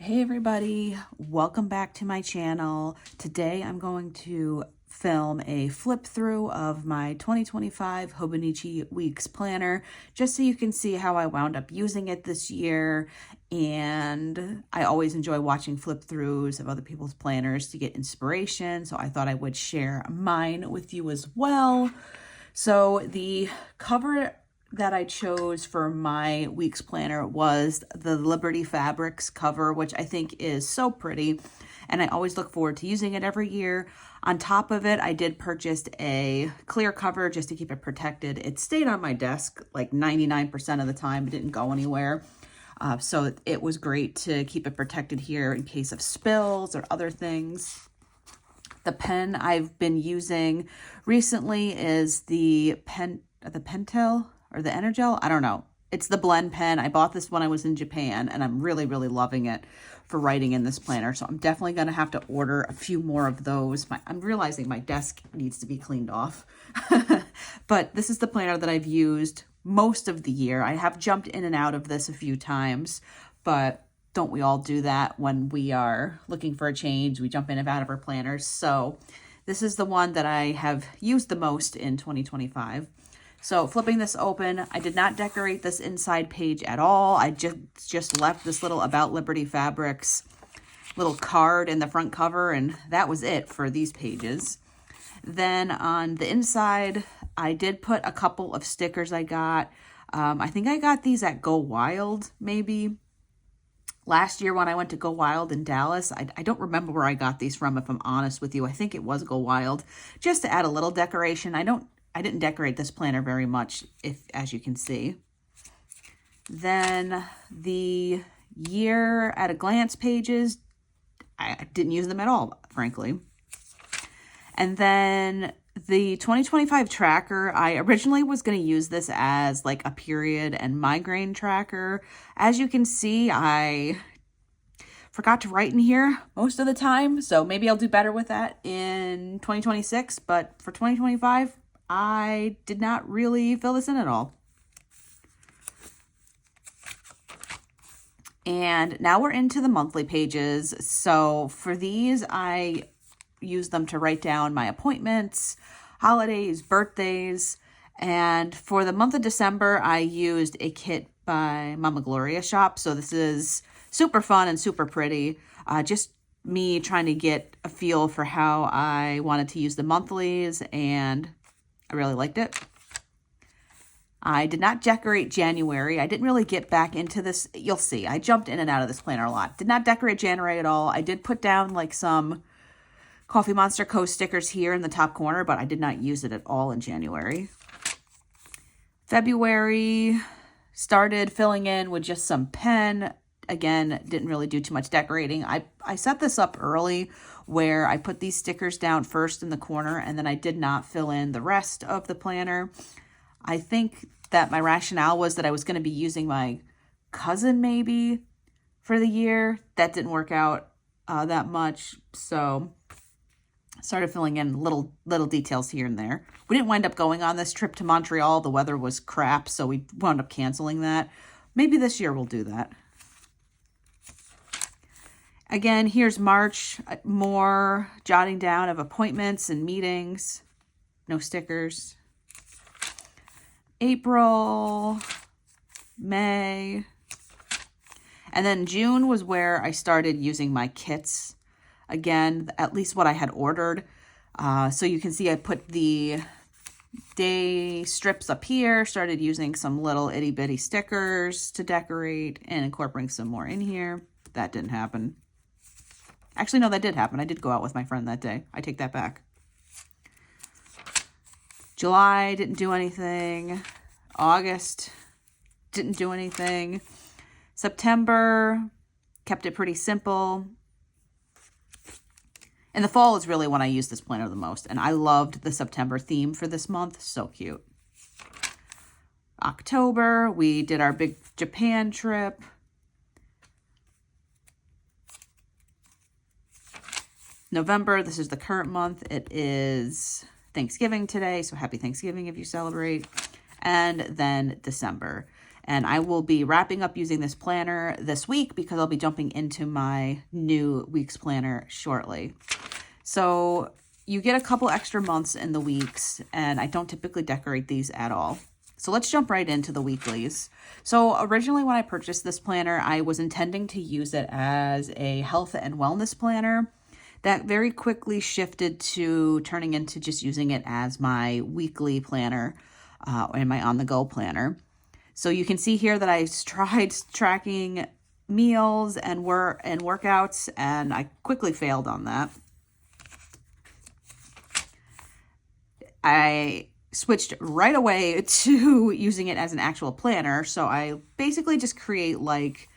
Hey everybody, welcome back to my channel. Today I'm going to film a flip through of my 2025 Hobonichi Weeks planner, just so you can see how I wound up using it this year. And I always enjoy watching flip throughs of other people's planners to get inspiration, so I thought I would share mine with you as well. So the cover that I chose for my week's planner was the Liberty Fabrics cover, which I think is so pretty, and I always look forward to using it every year. On top of it, I did purchase a clear cover just to keep it protected. It stayed on my desk like 99% of the time. It didn't go anywhere. So it was great to keep it protected here in case of spills or other things. The pen I've been using recently is the Pentel or the Energel. I don't know. It's the blend pen. I bought this when I was in Japan, and I'm really, really loving it for writing in this planner. So I'm definitely going to have to order a few more of those. I'm realizing my desk needs to be cleaned off. But this is the planner that I've used most of the year. I have jumped in and out of this a few times, but don't we all do that when we are looking for a change? We jump in and out of our planners. So this is the one that I have used the most in 2025. So flipping this open, I did not decorate this inside page at all. I just left this little About Liberty Fabrics little card in the front cover, and that was it for these pages. Then on the inside, I did put a couple of stickers I got. I think I got these at Go Wild, maybe. Last year when I went to Go Wild in Dallas, I don't remember where I got these from, if I'm honest with you. I think it was Go Wild, just to add a little decoration. I didn't decorate this planner very much, as you can see. Then the year at a glance pages, I didn't use them at all, frankly. And then the 2025 tracker, I originally was going to use this as like a period and migraine tracker. As you can see, I forgot to write in here most of the time, so maybe I'll do better with that in 2026. But for 2025, I did not really fill this in at all. And now we're into the monthly pages. So for these, I use them to write down my appointments, holidays, birthdays. And for the month of December, I used a kit by Mama Gloria Shop. So this is super fun and super pretty. Just me trying to get a feel for how I wanted to use the monthlies, and I really liked it. I did not decorate January. I didn't really get back into this. You'll see, I jumped in and out of this planner a lot. Did not decorate January at all. I did put down like some Coffee Monster Co. stickers here in the top corner, but I did not use it at all in January. February, started filling in with just some pen. Again, didn't really do too much decorating. I set this up early where I put these stickers down first in the corner, and then I did not fill in the rest of the planner. I think that my rationale was that I was going to be using my cousin maybe for the year. That didn't work out that much, so I started filling in little details here and there. We didn't wind up going on this trip to Montreal. The weather was crap, so we wound up canceling that. Maybe this year we'll do that. Again, here's March, more jotting down of appointments and meetings. No stickers. April, May, and then June was where I started using my kits. Again, at least what I had ordered. So you can see I put the day strips up here, started using some little itty bitty stickers to decorate and incorporating some more in here. That didn't happen. Actually, no, that did happen. I did go out with my friend that day. I take that back. July, didn't do anything. August, didn't do anything. September, kept it pretty simple. And the fall is really when I use this planner the most. And I loved the September theme for this month. So cute. October, we did our big Japan trip. November, this is the current month. It is Thanksgiving today, so happy Thanksgiving if you celebrate. And then December. And I will be wrapping up using this planner this week because I'll be jumping into my new weeks planner shortly. So you get a couple extra months in the weeks, and I don't typically decorate these at all. So let's jump right into the weeklies. So originally when I purchased this planner, I was intending to use it as a health and wellness planner. That very quickly shifted to turning into just using it as my weekly planner and my on-the-go planner. So you can see here that I tried tracking meals and workouts, and I quickly failed on that. I switched right away to using it as an actual planner. So I basically just create like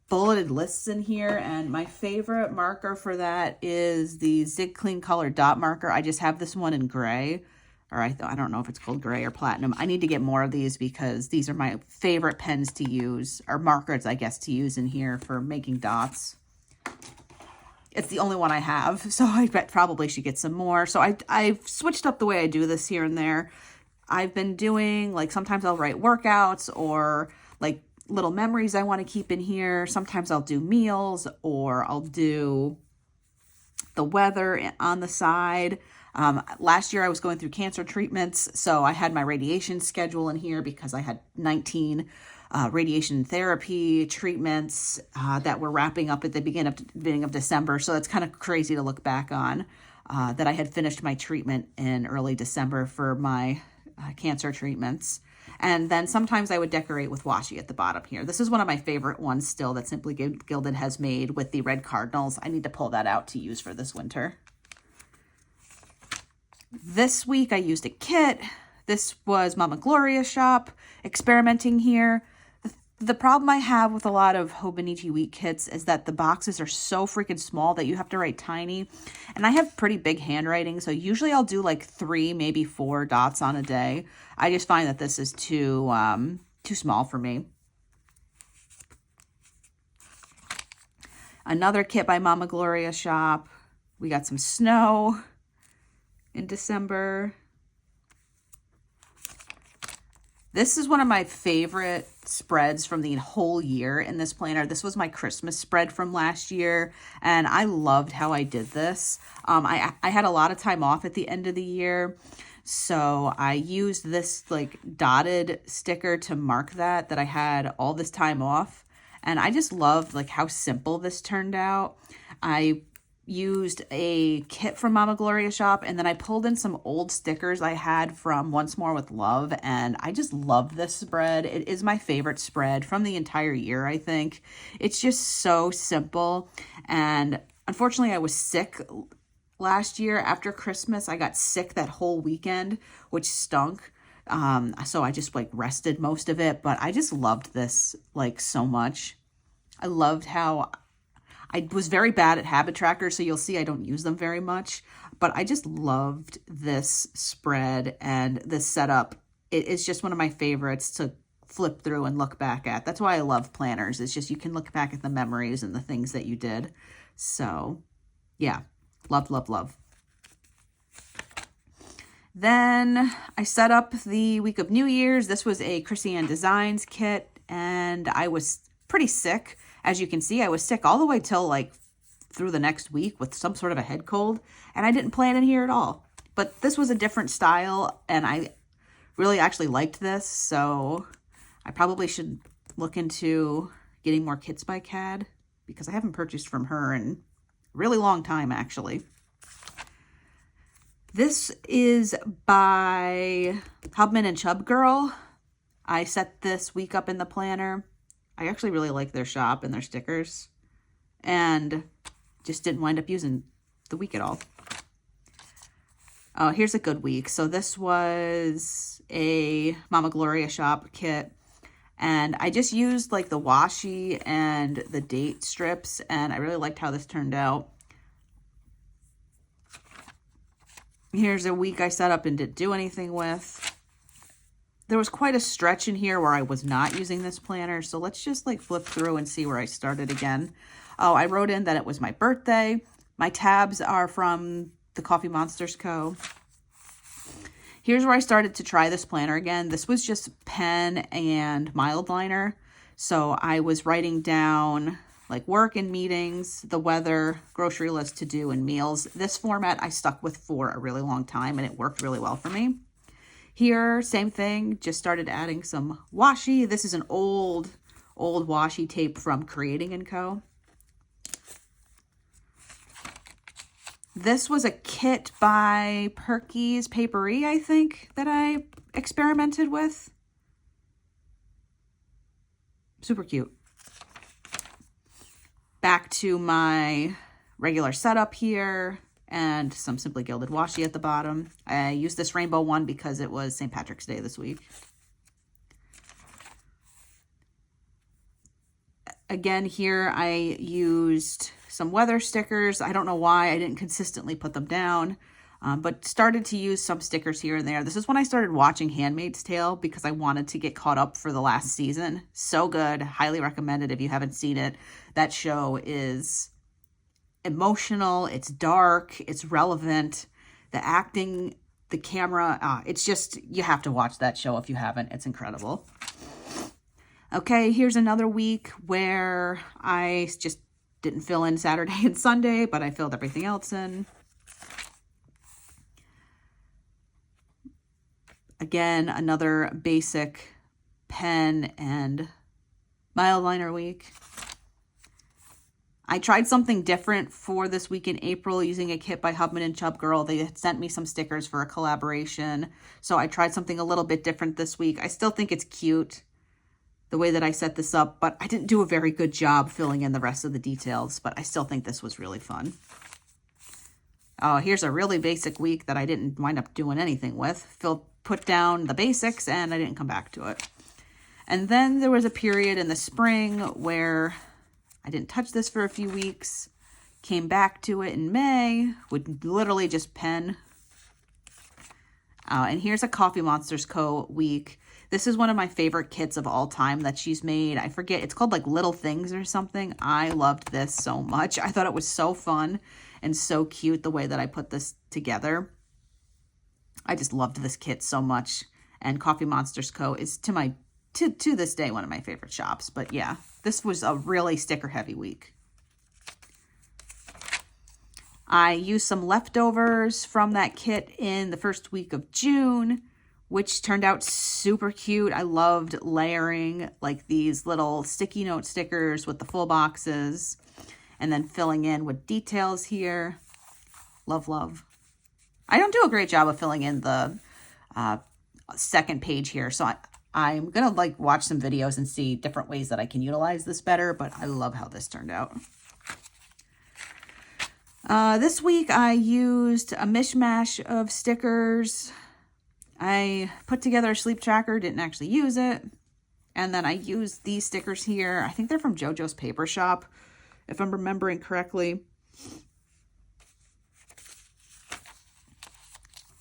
bulleted lists in here, and my favorite marker for that is the Zig Clean Color dot marker. I just have this one in gray. Or I don't know if it's called gray or platinum. I need to get more of these because these are my favorite pens to use, or markers, I guess, to use in here for making dots. It's the only one I have, so I probably should get some more. So I've switched up the way I do this here and there. I've been doing, like, sometimes I'll write workouts or, like, little memories I want to keep in here. Sometimes I'll do meals, or I'll do the weather on the side. Last year I was going through cancer treatments, so I had my radiation schedule in here because I had 19 radiation therapy treatments that were wrapping up at the beginning of December. So that's kind of crazy to look back on, that I had finished my treatment in early December for my cancer treatments. And then sometimes I would decorate with washi at the bottom here. This is one of my favorite ones still that Simply Gilded has made with the red cardinals. I need to pull that out to use for this winter. This week I used a kit. This was Mama Gloria's shop, experimenting here. The problem I have with a lot of Hobonichi Week kits is that the boxes are so freaking small that you have to write tiny. And I have pretty big handwriting, so usually I'll do like 3, maybe 4 dots on a day. I just find that this is too small for me. Another kit by Mama Gloria's shop. We got some snow in December. This is one of my favorite spreads from the whole year in this planner. This was my Christmas spread from last year, and I loved how I did this. I had a lot of time off at the end of the year, so I used this like dotted sticker to mark that I had all this time off, and I just loved like how simple this turned out. I used a kit from Mama Gloria's shop, and then I pulled in some old stickers I had from Once More with Love, and I just love this spread. It is my favorite spread from the entire year, I think. It's just so simple, and unfortunately I was sick last year after Christmas. I got sick that whole weekend, which stunk. So I just like rested most of it, but I just loved this like so much. I loved how I was very bad at habit trackers, so you'll see I don't use them very much, but I just loved this spread and this setup. It is just one of my favorites to flip through and look back at. That's why I love planners. It's just you can look back at the memories and the things that you did. So yeah, love, love, love. Then I set up the week of New Year's. This was a Chrissy Ann Designs kit, and I was pretty sick. As you can see, I was sick all the way till like through the next week with some sort of a head cold, and I didn't plan in here at all. But this was a different style, and I really actually liked this, so I probably should look into getting more kits by CAD because I haven't purchased from her in a really long time, actually. This is by Hubman and Chub Girl. I set this week up in the planner. I actually really like their shop and their stickers, and just didn't wind up using the week at all. Oh, here's a good week. So this was a Mama Gloria shop kit, and I just used like the washi and the date strips, and I really liked how this turned out. Here's a week I set up and didn't do anything with. There was quite a stretch in here where I was not using this planner, so let's just like flip through and see where I started again. Oh, I wrote in that it was my birthday. My tabs are from the Coffee Monsters Co. Here's where I started to try this planner again. This was just pen and mild liner. So I was writing down like work and meetings, the weather, grocery list to do, and meals. This format I stuck with for a really long time and it worked really well for me. Here, same thing, just started adding some washi. This is an old washi tape from Creating & Co. This was a kit by Perky's Papery, I think, that I experimented with. Super cute. Back to my regular setup here and some Simply Gilded washi at the bottom. I used this rainbow one because it was St. Patrick's Day this week. Again, here I used some weather stickers. I don't know why I didn't consistently put them down, but started to use some stickers here and there. This is when I started watching Handmaid's Tale because I wanted to get caught up for the last season. So good. Highly recommend it if you haven't seen it. That show is emotional. It's dark. It's relevant. The acting, the camera, it's just, you have to watch that show if you haven't. It's incredible. Okay, here's another week where I just didn't fill in Saturday and Sunday, but I filled everything else in. Again, another basic pen and mild liner week. I tried something different for this week in April using a kit by Hubman and Chub Girl. They had sent me some stickers for a collaboration, so I tried something a little bit different this week. I still think it's cute the way that I set this up, but I didn't do a very good job filling in the rest of the details, but I still think this was really fun. Oh, here's a really basic week that I didn't wind up doing anything with. Put down the basics and I didn't come back to it. And then there was a period in the spring where I didn't touch this for a few weeks, came back to it in May, would literally just pen. And here's a Coffee Monsters Co. week. This is one of my favorite kits of all time that she's made. I forget, it's called like Little Things or something. I loved this so much. I thought it was so fun and so cute the way that I put this together. I just loved this kit so much. And Coffee Monsters Co. is to this day one of my favorite shops. But yeah, this was a really sticker heavy week. I used some leftovers from that kit in the first week of June, which turned out super cute. I loved layering like these little sticky note stickers with the full boxes and then filling in with details here. Love, love. I don't do a great job of filling in the second page here, so I'm gonna like watch some videos and see different ways that I can utilize this better, but I love how this turned out. This week I used a mishmash of stickers. I put together a sleep tracker, didn't actually use it. And then I used these stickers here. I think they're from JoJo's Paper Shop, if I'm remembering correctly.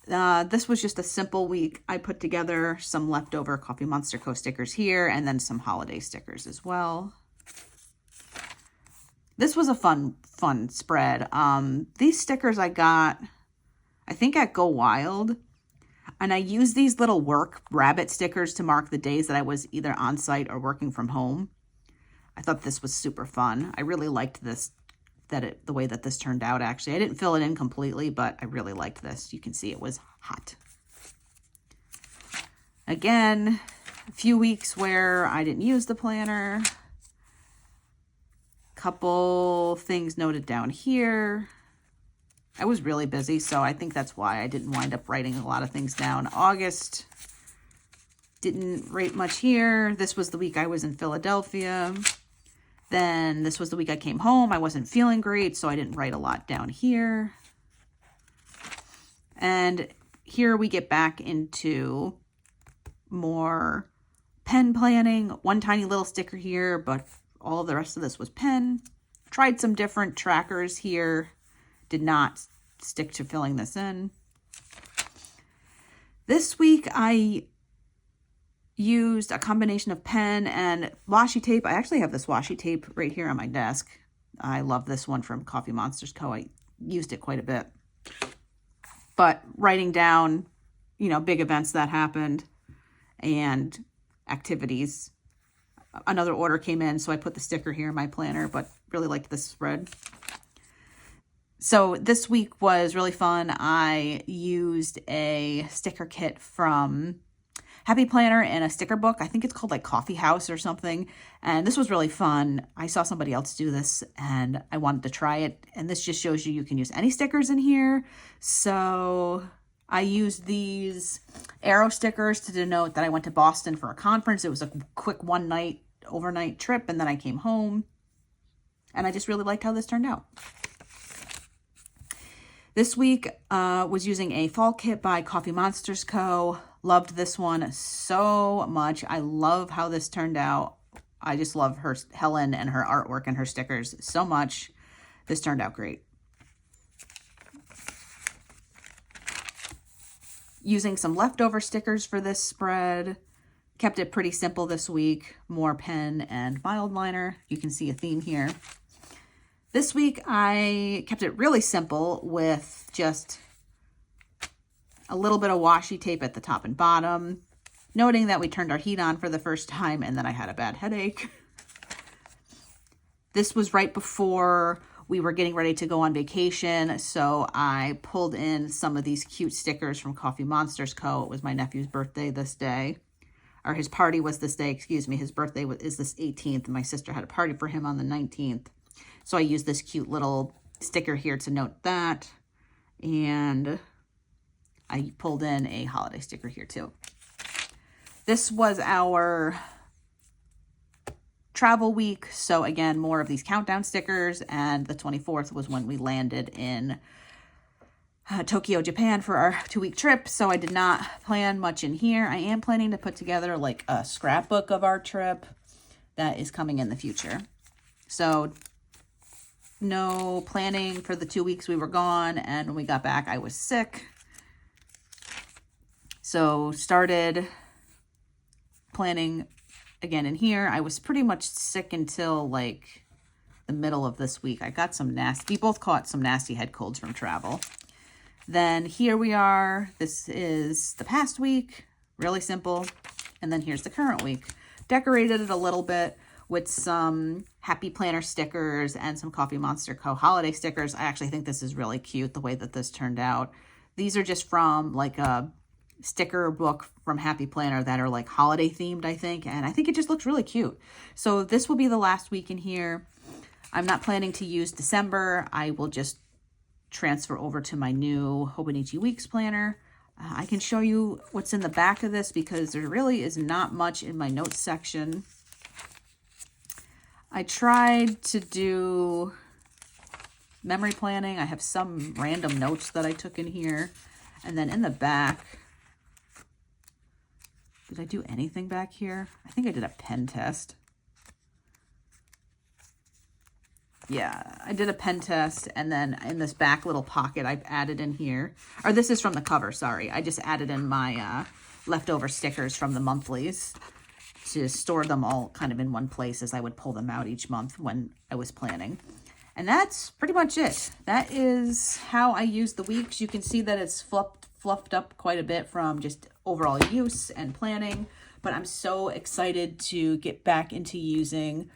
This was just a simple week. I put together some leftover Coffee Monster Co. stickers here and then some holiday stickers as well. This was a fun spread. These stickers I got, I think at Go Wild. And I used these little work rabbit stickers to mark the days that I was either on site or working from home. I thought this was super fun. I really liked this, the way that this turned out, actually. I didn't fill it in completely, but I really liked this. You can see it was hot. Again, a few weeks where I didn't use the planner. Couple things noted down here. I was really busy, so I think that's why I didn't wind up writing a lot of things down. August, didn't write much here. This was the week I was in Philadelphia. Then this was the week I came home. I wasn't feeling great, so I didn't write a lot down here. And here we get back into more pen planning. One tiny little sticker here, but all of the rest of this was pen. Tried some different trackers here. Did not stick to filling this in. This week I used a combination of pen and washi tape. I actually have this washi tape right here on my desk. I love this one from Coffee Monsters Co. I used it quite a bit. But writing down you know, big events that happened and activities. Another order came in, so I put the sticker here in my planner, but really liked this spread. So this week was really fun. I used a sticker kit from Happy Planner and a sticker book. I think it's called like Coffee House or something. And this was really fun. I saw somebody else do this and I wanted to try it. And this just shows you can use any stickers in here. So I used these arrow stickers to denote that I went to Boston for a conference. It was a quick overnight trip, and then I came home. And I just really liked how this turned out. This week was using a fall kit by Coffee Monsters Co. Loved this one so much. I love how this turned out. I just love Helen and her artwork and her stickers so much. This turned out great. Using some leftover stickers for this spread. Kept it pretty simple this week. More pen and mild liner. You can see a theme here. This week, I kept it really simple with just a little bit of washi tape at the top and bottom, noting that we turned our heat on for the first time and then I had a bad headache. This was right before we were getting ready to go on vacation, so I pulled in some of these cute stickers from Coffee Monsters Co. It was my nephew's birthday this day. Or his party was this day, excuse me. His birthday is this 18th, and my sister had a party for him on the 19th. So I used this cute little sticker here to note that. And I pulled in a holiday sticker here too. This was our travel week. So again, more of these countdown stickers. And the 24th was when we landed in Tokyo, Japan for our 2-week trip. So I did not plan much in here. I am planning to put together like a scrapbook of our trip that is coming in the future. So no planning for the 2 weeks we were gone, and when we got back, I was sick. So started planning again in here. I was pretty much sick until like the middle of this week. I got some nasty, we both caught some nasty head colds from travel. Then here we are. This is the past week, really simple. And then here's the current week. Decorated it a little bit with some Happy Planner stickers and some Coffee Monster Co. holiday stickers. I actually think this is really cute, the way that this turned out. These are just from like a sticker book from Happy Planner that are like holiday themed, I think. And I think it just looks really cute. So this will be the last week in here. I'm not planning to use December. I will just transfer over to my new Hobonichi Weeks planner. I can show you what's in the back of this because there really is not much in my notes section. I tried to do memory planning. I have some random notes that I took in here. And then in the back, did I do anything back here? I think I did a pen test. Yeah, I did a pen test, and then in this back little pocket, I've added in here, or this is from the cover, sorry. I just added in my leftover stickers from the monthlies to store them all kind of in one place as I would pull them out each month when I was planning. And that's pretty much it. That is how I use the weeks. You can see that it's fluffed up quite a bit from just overall use and planning, but I'm so excited to get back into using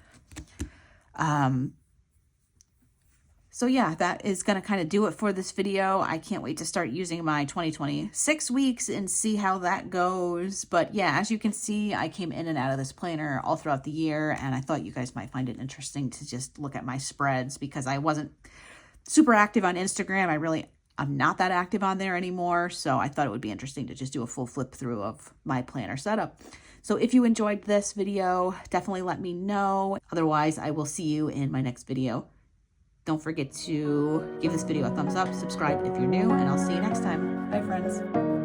So yeah, that is going to kind of do it for this video. I can't wait to start using my 2026 weeks and see how that goes. But yeah, as you can see, I came in and out of this planner all throughout the year, and I thought you guys might find it interesting to just look at my spreads because I wasn't super active on Instagram. I'm not that active on there anymore, so I thought it would be interesting to just do a full flip through of my planner setup. So if you enjoyed this video, definitely let me know. Otherwise, I will see you in my next video. Don't forget to give this video a thumbs up, subscribe if you're new, and I'll see you next time. Bye, friends.